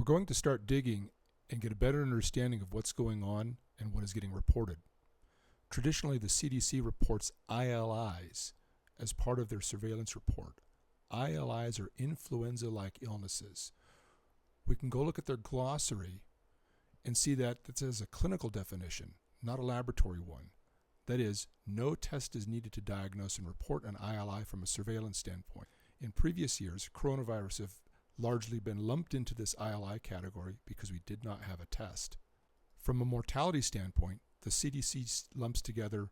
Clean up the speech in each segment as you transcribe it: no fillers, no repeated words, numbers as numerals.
going to start digging and get a better understanding of what's going on and what is getting reported. Traditionally, the CDC reports ILIs as part of their surveillance report. ILIs are influenza-like illnesses. We can go look at their glossary and see that it says a clinical definition, not a laboratory one. That is, no test is needed to diagnose and report an ILI from a surveillance standpoint. In previous years, coronavirus have largely been lumped into this ILI category because we did not have a test. From a mortality standpoint, the CDC lumps together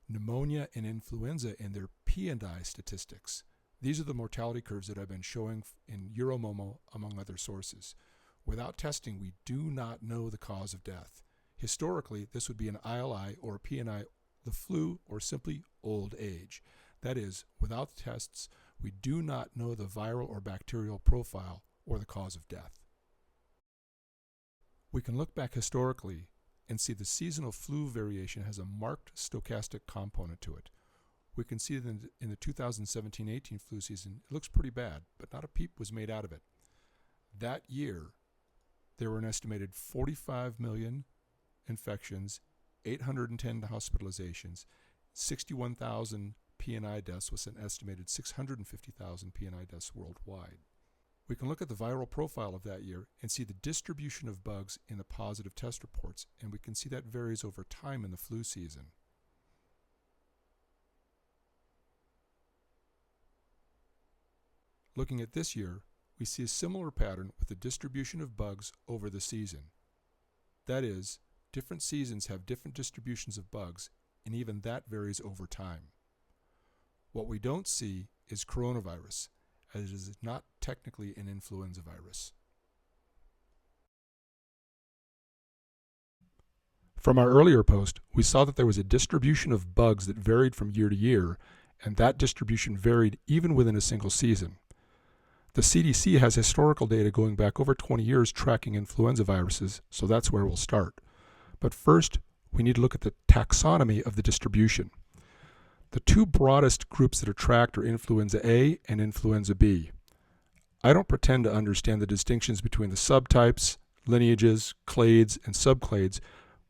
pneumonia and influenza in their P&I statistics. These are the mortality curves that I've been showing in Euromomo, among other sources. Without testing, we do not know the cause of death. Historically, this would be an ILI or a P&I, the flu, or simply old age. That is, without tests, we do not know the viral or bacterial profile or the cause of death. We can look back historically and see the seasonal flu variation has a marked stochastic component to it. We can see that in the 2017-18 flu season, it looks pretty bad, but not a peep was made out of it. That year, there were an estimated 45 million infections, 810 hospitalizations, 61,000 P&I deaths with an estimated 650,000 P&I deaths worldwide. We can look at the viral profile of that year and see the distribution of bugs in the positive test reports, and we can see that varies over time in the flu season. Looking at this year, we see a similar pattern with the distribution of bugs over the season. That is, different seasons have different distributions of bugs, and even that varies over time. What we don't see is coronavirus, as it is not technically an influenza virus. From our earlier post, we saw that there was a distribution of bugs that varied from year to year, and that distribution varied even within a single season. The CDC has historical data going back over 20 years tracking influenza viruses, so that's where we'll start. But first, we need to look at the taxonomy of the distribution. The two broadest groups that are tracked are influenza A and influenza B. I don't pretend to understand the distinctions between the subtypes, lineages, clades, and subclades,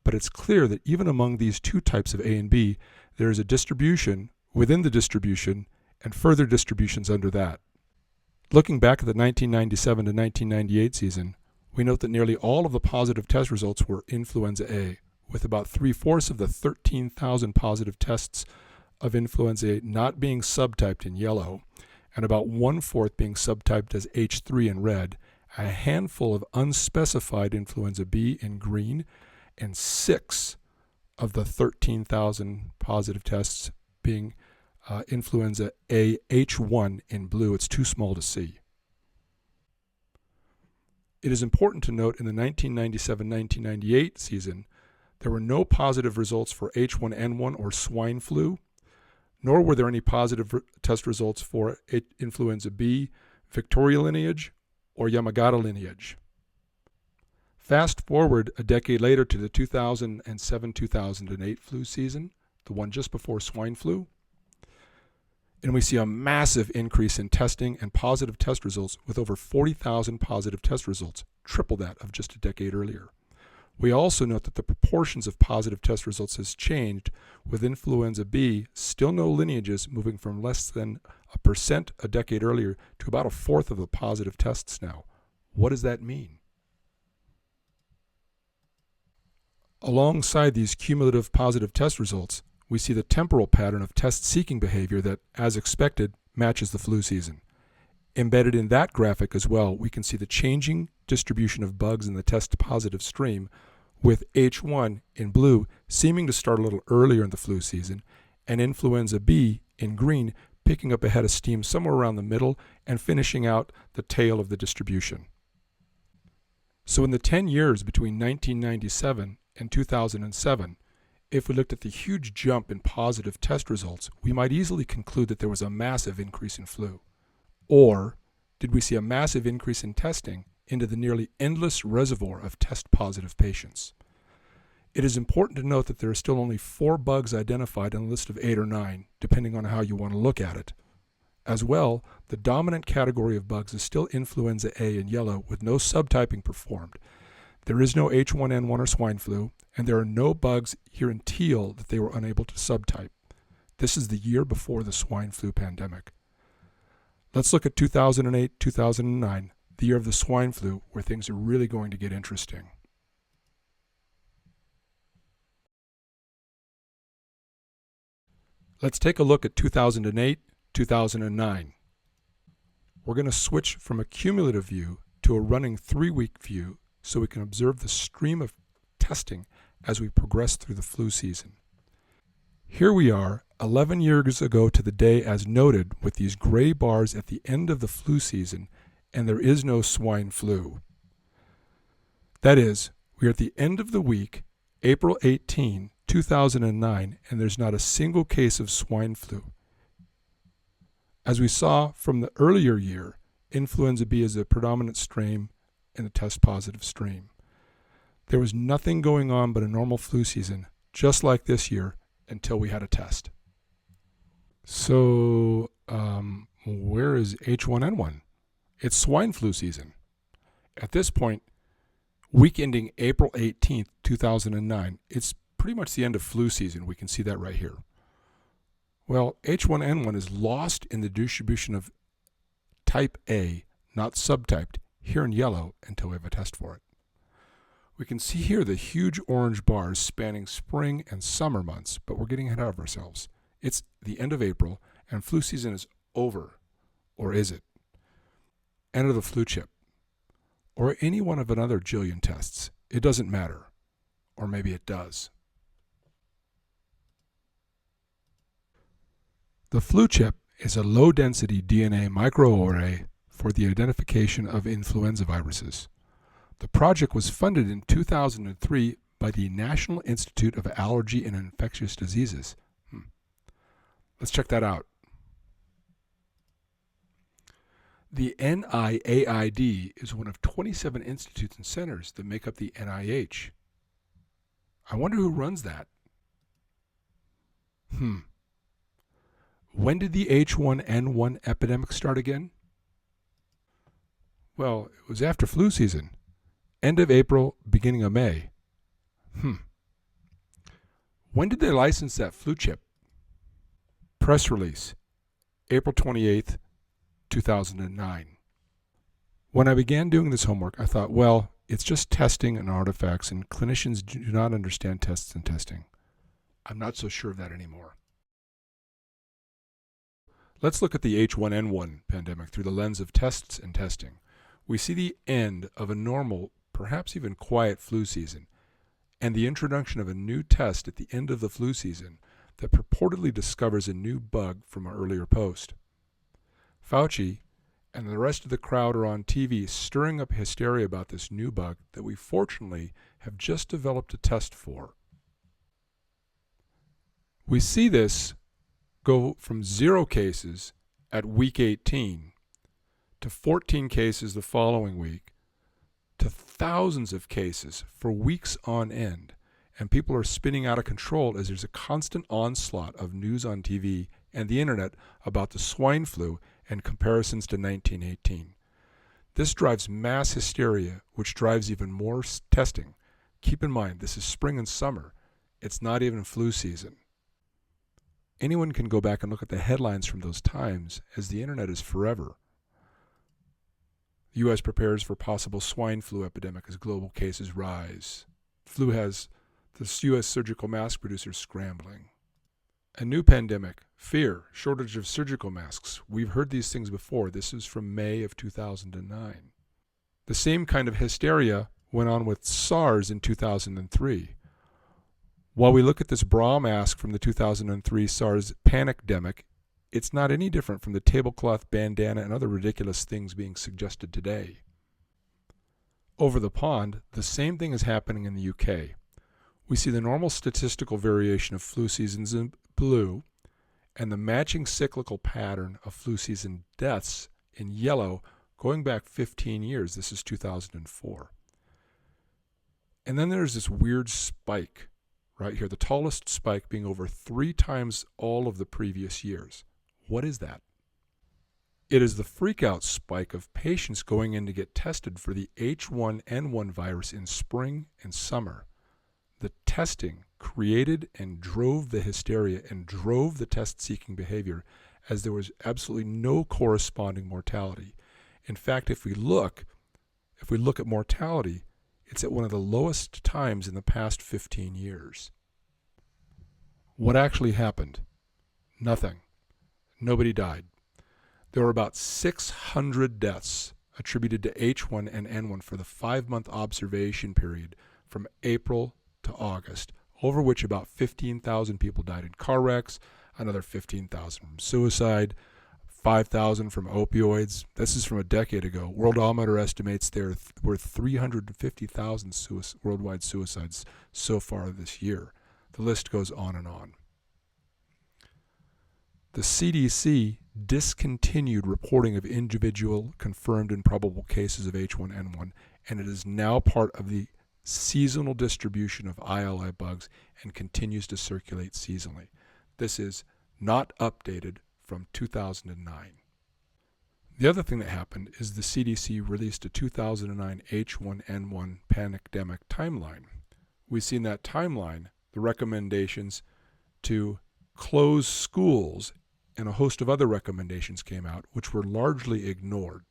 but it's clear that even among these two types of A and B, there is a distribution within the distribution and further distributions under that. Looking back at the 1997 to 1998 season, we note that nearly all of the positive test results were influenza A, with about 3/4 of the 13,000 positive tests of influenza A not being subtyped in yellow, and about 1/4 being subtyped as H3 in red, a handful of unspecified influenza B in green, and 6 of the 13,000 positive tests being influenza A H1 in blue. It's too small to see. It is important to note in the 1997-1998 season, there were no positive results for H1N1 or swine flu, nor were there any positive test results for influenza B, Victoria lineage, or Yamagata lineage. Fast forward a decade later to the 2007-2008 flu season, the one just before swine flu, and we see a massive increase in testing and positive test results with over 40,000 positive test results, triple that of just a decade earlier. We also note that the proportions of positive test results has changed, with influenza B, still no lineages, moving from less than 1% a decade earlier to about 1/4 of the positive tests now. What does that mean? Alongside these cumulative positive test results, we see the temporal pattern of test-seeking behavior that, as expected, matches the flu season. Embedded in that graphic as well, we can see the changing distribution of bugs in the test-positive stream, with H1 in blue seeming to start a little earlier in the flu season, and influenza B in green picking up a head of steam somewhere around the middle and finishing out the tail of the distribution. So in the 10 years between 1997 and 2007, if we looked at the huge jump in positive test results, we might easily conclude that there was a massive increase in flu. Or did we see a massive increase in testing into the nearly endless reservoir of test-positive patients? It is important to note that there are still only 4 bugs identified on a list of 8 or 9, depending on how you want to look at it. As well, the dominant category of bugs is still influenza A in yellow with no subtyping performed. There is no H1N1 or swine flu, and there are no bugs here in teal that they were unable to subtype. This is the year before the swine flu pandemic. Let's look at 2008-2009, the year of the swine flu, where things are really going to get interesting. Let's take a look at 2008-2009. We're going to switch from a cumulative view to a running 3-week view so we can observe the stream of testing as we progress through the flu season. Here we are, 11 years ago to the day as noted, with these gray bars at the end of the flu season, and there is no swine flu. That is, we are at the end of the week, April 18, 2009, and there's not a single case of swine flu. As we saw from the earlier year, influenza B is the predominant strain and the test positive strain. There was nothing going on but a normal flu season, just like this year, until we had a test. So, where is H1N1? It's swine flu season. At this point, week ending April 18th, 2009, it's pretty much the end of flu season. We can see that right here. Well, H1N1 is lost in the distribution of type A, not subtyped, here in yellow until we have a test for it. We can see here the huge orange bars spanning spring and summer months, but we're getting ahead of ourselves. It's the end of April, and flu season is over. Or is it? Enter the flu chip. Or any one of another jillion tests. It doesn't matter. Or maybe it does. The flu chip is a low-density DNA microarray for the identification of influenza viruses. The project was funded in 2003 by the National Institute of Allergy and Infectious Diseases. Let's check that out. The NIAID is one of 27 institutes and centers that make up the NIH. I wonder who runs that. When did the H1N1 epidemic start again? Well, it was after flu season. End of April, beginning of May. When did they license that flu chip? Press release, April 28th, 2009. When I began doing this homework, I thought, well, it's just testing and artifacts, and clinicians do not understand tests and testing. I'm not so sure of that anymore. Let's look at the H1N1 pandemic through the lens of tests and testing. We see the end of a normal, perhaps even quiet flu season, and the introduction of a new test at the end of the flu season that purportedly discovers a new bug from an earlier post. Fauci and the rest of the crowd are on TV stirring up hysteria about this new bug that we fortunately have just developed a test for. We see this go from 0 cases at week 18 to 14 cases the following week to thousands of cases for weeks on end. And people are spinning out of control as there's a constant onslaught of news on TV and the internet about the swine flu and comparisons to 1918. This drives mass hysteria, which drives even more testing. Keep in mind, this is spring and summer. It's not even flu season. Anyone can go back and look at the headlines from those times, as the internet is forever. The U.S. prepares for possible swine flu epidemic as global cases rise. Flu has the U.S. surgical mask producers scrambling. A new pandemic, fear, shortage of surgical masks. We've heard these things before. This is from May of 2009. The same kind of hysteria went on with SARS in 2003. While we look at this bra mask from the 2003 SARS panicdemic, it's not any different from the tablecloth bandana and other ridiculous things being suggested today. Over the pond, the same thing is happening in the UK. We see the normal statistical variation of flu seasons in blue and the matching cyclical pattern of flu season deaths in yellow going back 15 years. This is 2004. And then there's this weird spike right here, the tallest spike being over 3 times all of the previous years. What is that? It is the freakout spike of patients going in to get tested for the H1N1 virus in spring and summer. The testing created and drove the hysteria and drove the test-seeking behavior, as there was absolutely no corresponding mortality. In fact, if we look at mortality, it's at one of the lowest times in the past 15 years. What actually happened? Nothing. Nobody died. There were about 600 deaths attributed to H1N1 for the 5-month observation period from April to August, over which about 15,000 people died in car wrecks, another 15,000 from suicide, 5,000 from opioids. This is from a decade ago. Worldometer estimates there were 350,000 worldwide suicides so far this year. The list goes on and on. The CDC discontinued reporting of individual confirmed and probable cases of H1N1, and it is now part of the seasonal distribution of ILI bugs and continues to circulate seasonally. This is not updated from 2009. The other thing that happened is the CDC released a 2009 H1N1 pandemic timeline. We see in that timeline the recommendations to close schools, and a host of other recommendations came out, which were largely ignored.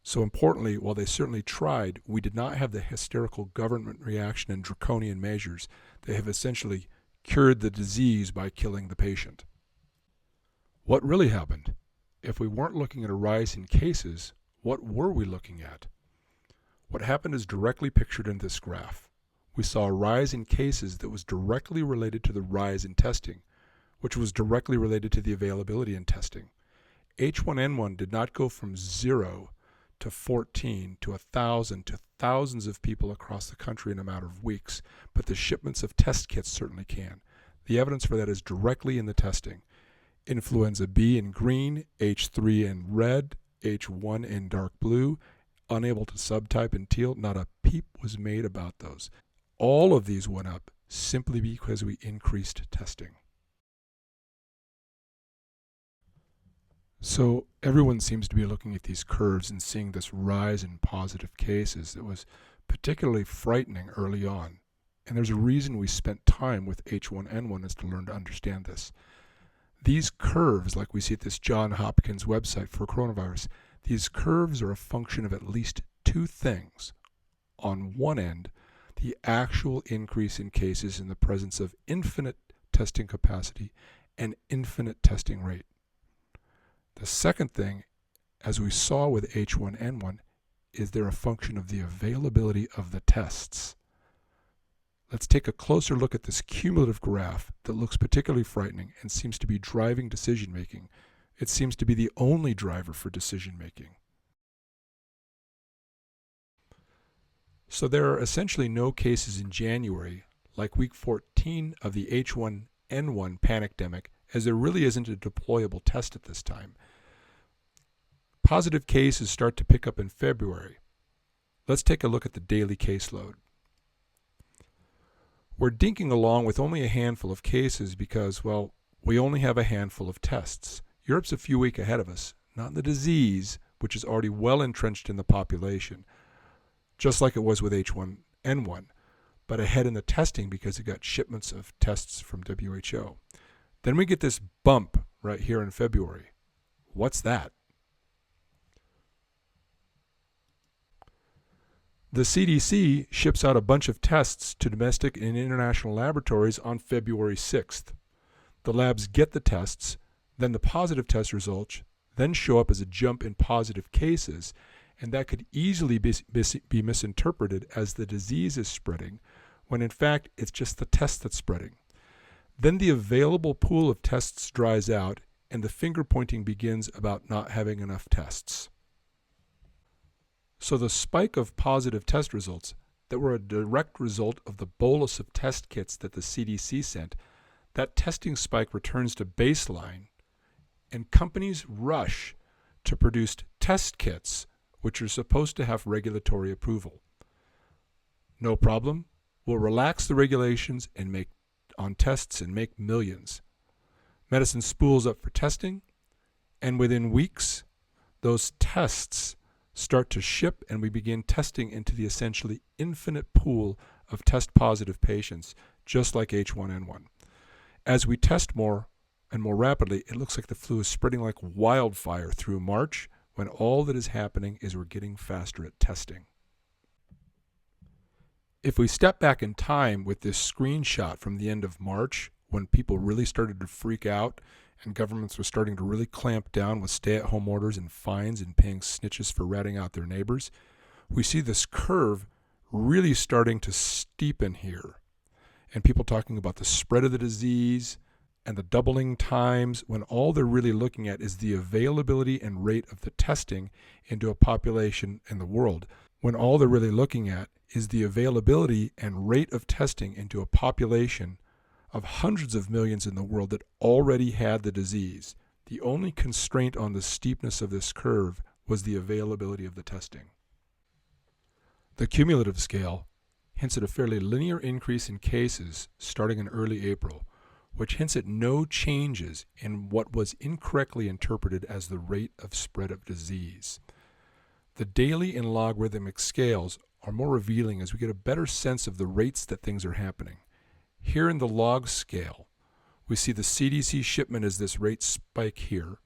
So importantly, while they certainly tried, we did not have the hysterical government reaction and draconian measures. They have essentially cured the disease by killing the patient. What really happened? If we weren't looking at a rise in cases, what were we looking at? What happened is directly pictured in this graph. We saw a rise in cases that was directly related to the rise in testing, which was directly related to the availability in testing. H1N1 did not go from 0 to 14 to 1,000 to thousands of people across the country in a matter of weeks, but the shipments of test kits certainly can. The evidence for that is directly in the testing. Influenza B in green, H3 in red, H1 in dark blue, unable to subtype in teal. Not a peep was made about those. All of these went up simply because we increased testing. So everyone seems to be looking at these curves and seeing this rise in positive cases that was particularly frightening early on. And there's a reason we spent time with H1N1 is to learn to understand this. These curves, like we see at this Johns Hopkins website for coronavirus, these curves are a function of at least two things. On one end, the actual increase in cases in the presence of infinite testing capacity and infinite testing rate. The second thing, as we saw with H1N1, is they're a function of the availability of the tests. Let's take a closer look at this cumulative graph that looks particularly frightening and seems to be driving decision making. It seems to be the only driver for decision making. So there are essentially no cases in January, like week 14 of the H1N1 panicdemic, as there really isn't a deployable test at this time. Positive cases start to pick up in February. Let's take a look at the daily caseload. We're dinking along with only a handful of cases because, well, we only have a handful of tests. Europe's a few weeks ahead of us, not in the disease, which is already well entrenched in the population, just like it was with H1N1, but ahead in the testing because it got shipments of tests from WHO. Then we get this bump right here in February. What's that? The CDC ships out a bunch of tests to domestic and international laboratories on February 6th. The labs get the tests, then the positive test results, then show up as a jump in positive cases, and that could easily be misinterpreted as the disease is spreading, when in fact it's just the test that's spreading. Then the available pool of tests dries out, and the finger pointing begins about not having enough tests. So the spike of positive test results that were a direct result of the bolus of test kits that the CDC sent, that testing spike returns to baseline, and companies rush to produce test kits which are supposed to have regulatory approval. No problem, we'll relax the regulations and make on tests and make millions. Medicine spools up for testing, And within weeks, those tests start to ship and we begin testing into the essentially infinite pool of test-positive patients, just like H1N1. As we test more and more rapidly, it looks like the flu is spreading like wildfire through March, when all that is happening is we're getting faster at testing. If we step back in time with this screenshot from the end of March, when people really started to freak out and governments were starting to really clamp down with stay-at-home orders and fines and paying snitches for ratting out their neighbors, we see this curve really starting to steepen here. And people talking about the spread of the disease and the doubling times, when all they're really looking at is the availability and rate of the testing into a population in the world. When all they're really looking at is the availability and rate of testing into a population of hundreds of millions in the world that already had the disease. The only constraint on the steepness of this curve was the availability of the testing. The cumulative scale hints at a fairly linear increase in cases starting in early April, which hints at no changes in what was incorrectly interpreted as the rate of spread of disease. The daily and logarithmic scales are more revealing as we get a better sense of the rates that things are happening. Here in the log scale, we see the CDC shipment as this rate spike here,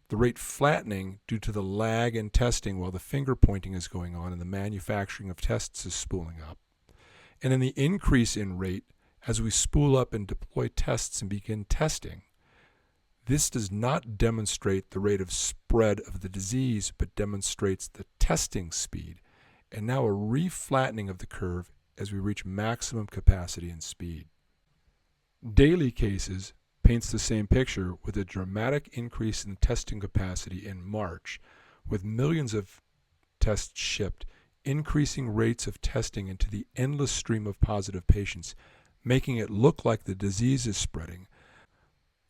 the rate flattening due to the lag in testing while the finger pointing is going on and the manufacturing of tests is spooling up. And then the increase in rate as we spool up and deploy tests and begin testing. This does not demonstrate the rate of spread of the disease, but demonstrates the testing speed, and now a reflattening of the curve as we reach maximum capacity and speed. Daily cases paints the same picture with a dramatic increase in testing capacity in March, with millions of tests shipped, increasing rates of testing into the endless stream of positive patients, making it look like the disease is spreading.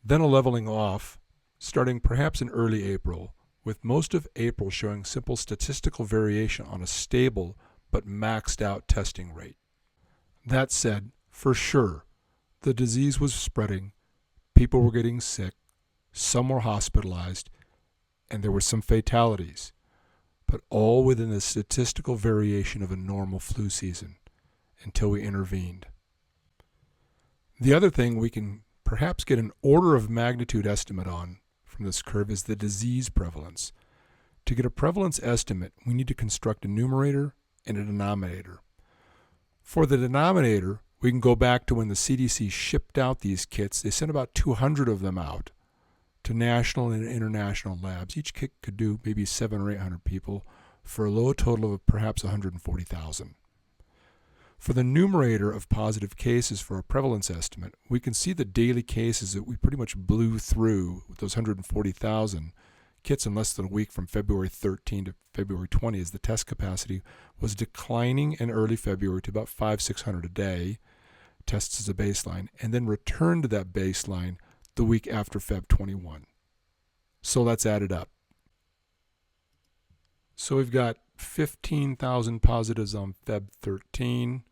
Then a leveling off, starting perhaps in early April, with most of April showing simple statistical variation on a stable but maxed out testing rate. That said, for sure, the disease was spreading, people were getting sick, some were hospitalized, and there were some fatalities, but all within the statistical variation of a normal flu season until we intervened. The other thing we can perhaps get an order of magnitude estimate on from this curve is the disease prevalence. To get a prevalence estimate, we need to construct a numerator and a denominator. For the denominator, we can go back to when the CDC shipped out these kits. They sent about 200 of them out to national and international labs. Each kit could do maybe 700 or 800 people for a low total of perhaps 140,000. For the numerator of positive cases for a prevalence estimate, we can see the daily cases that we pretty much blew through with those 140,000 kits in less than a week from February 13 to February 20 as the test capacity was declining in early February to about 500-600 a day, tests as a baseline, and then returned to that baseline the week after Feb 21. So let's add it up. So we've got 15,000 positives on Feb 13,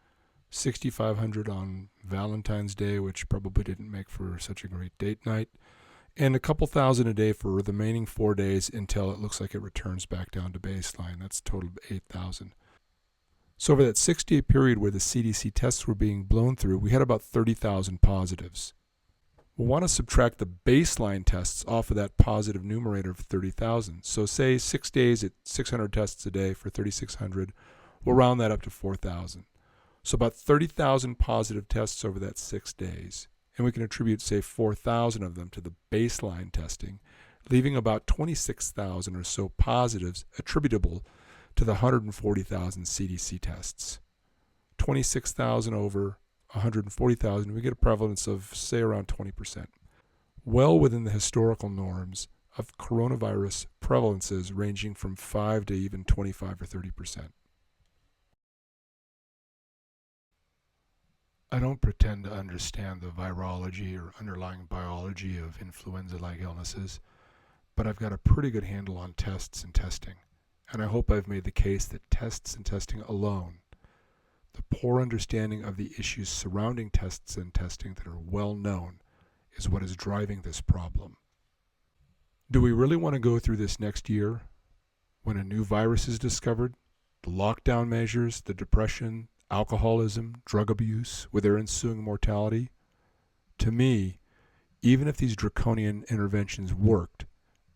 6,500 on Valentine's Day, which probably didn't make for such a great date night, and a couple thousand a day for the remaining 4 days until it looks like it returns back down to baseline. That's a total of 8,000. So over that 6-day period where the CDC tests were being blown through, we had about 30,000 positives. We'll want to subtract the baseline tests off of that positive numerator of 30,000. So say 6 days at 600 tests a day for 3,600. We'll round that up to 4,000. So about 30,000 positive tests over that 6 days. And we can attribute, say, 4,000 of them to the baseline testing, leaving about 26,000 or so positives attributable to the 140,000 CDC tests. 26,000 over 140,000, we get a prevalence of, say, around 20%. Well within the historical norms of coronavirus prevalences ranging from 5 to even 25 or 30%. I don't pretend to understand the virology or underlying biology of influenza-like illnesses, but I've got a pretty good handle on tests and testing, and I hope I've made the case that tests and testing alone, the poor understanding of the issues surrounding tests and testing that are well known, is what is driving this problem. Do we really want to go through this next year when a new virus is discovered? The lockdown measures, the depression, alcoholism, drug abuse, with their ensuing mortality? To me, even if these draconian interventions worked,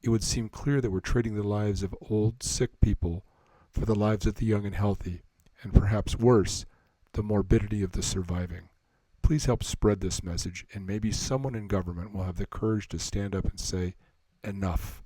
it would seem clear that we're trading the lives of old, sick people for the lives of the young and healthy, and perhaps worse, the morbidity of the surviving. Please help spread this message, and maybe someone in government will have the courage to stand up and say, enough.